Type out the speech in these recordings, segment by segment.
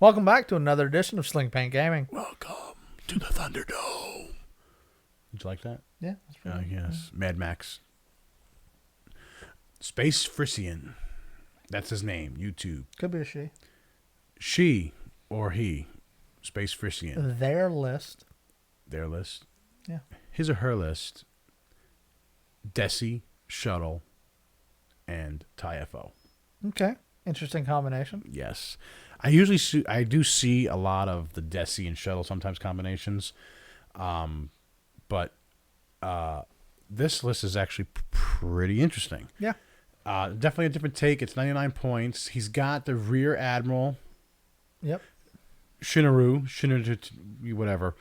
Welcome back to another edition of Sling Paint Gaming. Welcome to the Thunderdome. Did you like that? Yeah, that's pretty good. Yes. Mad Max. Spacefrisian. That's his name. YouTube. Could be a she. She or he. Spacefrisian. Their list. Their list. Yeah. His or her list. Deci, Shuttle, and TieFo. Okay. Interesting combination. Yes. I do see a lot of the Deci and Shuttle sometimes combinations. But this list is actually pretty interesting. Yeah. Definitely a different take. It's 99 points. He's got the rear Admiral. Yep. Chiraneau, whatever.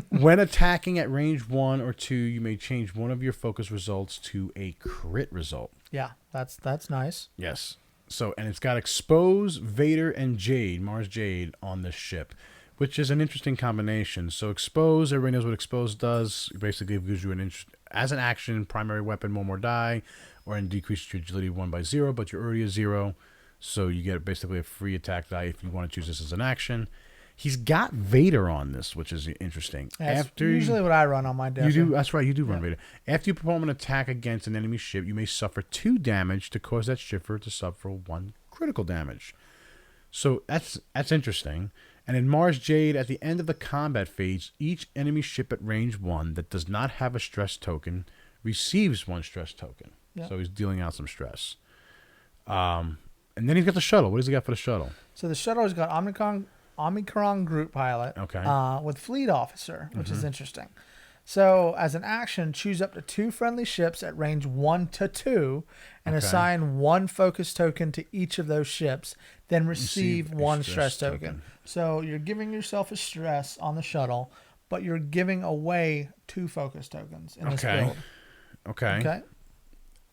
When attacking at range 1 or 2, you may change one of your focus results to a crit result. Yeah, that's nice. Yes. So, and it's got Expose, Vader, and Jade, Mars Jade, on this ship, which is an interesting combination. So, Expose, everybody knows what Expose does. It basically gives you as an action, primary weapon, one more die, or and decreases your agility 1 by 0, but you're already a 0. So, you get basically a free attack die if you want to choose this as an action. He's got Vader on this, which is interesting. That's usually what I run on my deck. You do. That's right. You do run Vader. After you perform an attack against an enemy ship, you may suffer 2 damage to cause that shipper to suffer 1 critical damage. So that's interesting. And in Mars Jade, at the end of the combat phase, each enemy ship at range 1 that does not have a stress token receives 1 stress token. Yep. So he's dealing out some stress. And then he's got the shuttle. What does he got for the shuttle? So the shuttle has got Omicron group pilot with fleet officer, which is interesting. So as an action, choose up to 2 friendly ships at range 1 to 2 and assign 1 focus token to each of those ships, then receive 1 stress token. So you're giving yourself a stress on the shuttle, but you're giving away 2 focus tokens in this build. Okay.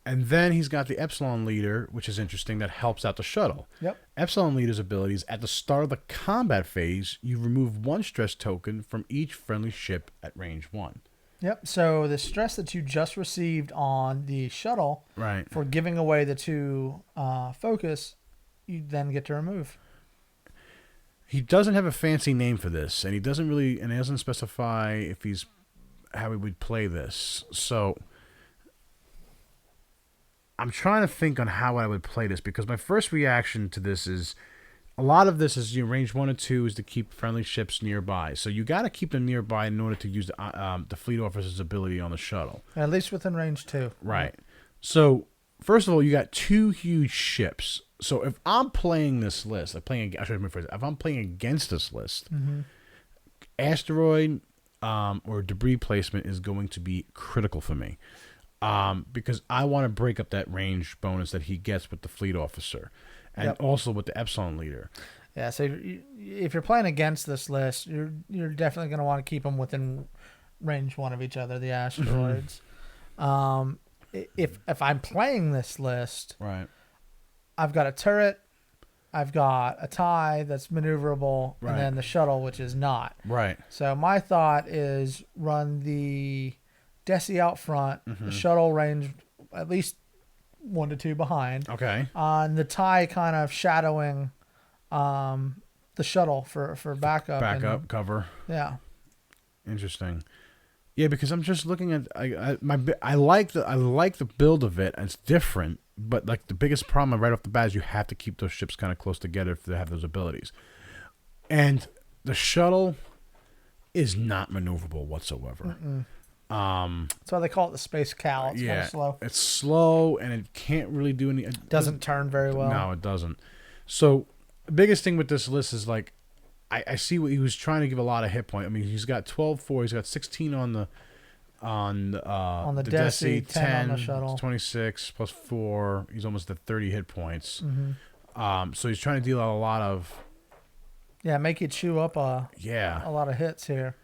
And then he's got the Epsilon leader, which is interesting, that helps out the shuttle. Yep. Epsilon leader's abilities, at the start of the combat phase, you remove 1 stress token from each friendly ship at range 1. Yep. So the stress that you just received on the shuttle for giving away the 2 focus, you then get to remove. He doesn't have a fancy name for this, and he doesn't specify if he's how he would play this. So I'm trying to think on how I would play this, because my first reaction to this is a lot of this is range 1 and 2 is to keep friendly ships nearby. So you got to keep them nearby in order to use the fleet officer's ability on the shuttle. At least within range 2. Right. So first of all, you got 2 huge ships. So if I'm playing this list, if I'm playing against this list, asteroid or debris placement is going to be critical for me. Because I want to break up that range bonus that he gets with the fleet officer, and also with the Epsilon leader. Yeah, so if you're playing against this list, you're definitely going to want to keep them within range 1 of each other, the asteroids. If I'm playing this list, I've got a turret, I've got a tie that's maneuverable, and then the shuttle, which is not. Right. So my thought is run the Deci out front, the shuttle range at least 1 to 2 behind. Okay. And the tie kind of shadowing the shuttle for backup. Backup, cover. Yeah. Interesting. Yeah, because I'm just looking at I like the build of it. It's different, but like the biggest problem right off the bat is you have to keep those ships kind of close together if they have those abilities. And the shuttle is not maneuverable whatsoever. That's why they call it the space cow. It's kind of slow. It's slow, and it can't really do any. It doesn't turn very well. No, it doesn't. So the biggest thing with this list is like, I see what he was trying to give a lot of hit point. I mean, he's got 12-4. He's got 16 on the Deci, 10 on the shuttle. 26 plus 4. He's almost at 30 hit points. So he's trying to deal out a lot of. Yeah, make you chew up a lot of hits here.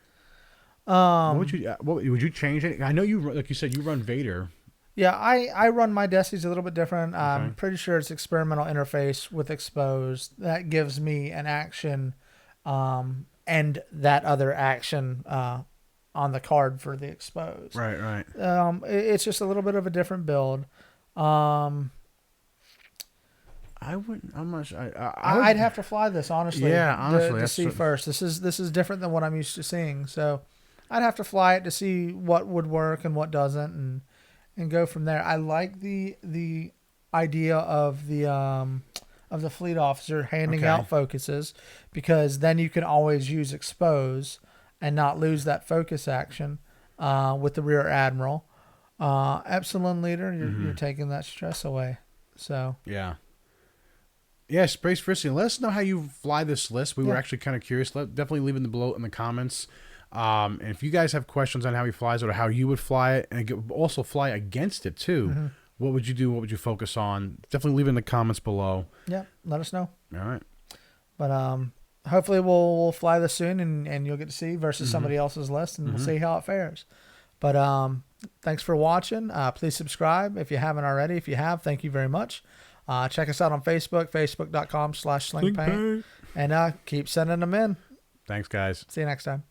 What would you change it? I know like you said, you run Vader. Yeah, I run my Decis a little bit different. I'm pretty sure it's experimental interface with Expose. That gives me an action and that other action on the card for the Expose. Right. It's just a little bit of a different build. I wouldn't. I'm not sure. I'd have to fly this, honestly. Yeah, honestly, to see first. This is different than what I'm used to seeing. So I'd have to fly it to see what would work and what doesn't, and go from there. I like the idea of the fleet officer handing out focuses, because then you can always use expose and not lose that focus action with the rear admiral. Epsilon leader, you're taking that stress away. So yeah, Spacefrisian, let us know how you fly this list. We were actually kind of curious. Definitely leave it below in the comments. And if you guys have questions on how he flies it or how you would fly it, and also fly against it too, what would you do? What would you focus on? Definitely leave it in the comments below. Yeah, let us know. All right. But hopefully we'll fly this soon, and you'll get to see versus somebody else's list, and we'll see how it fares. But thanks for watching. Please subscribe if you haven't already. If you have, thank you very much. Check us out on Facebook, facebook.com/slingpaint. And keep sending them in. Thanks, guys. See you next time.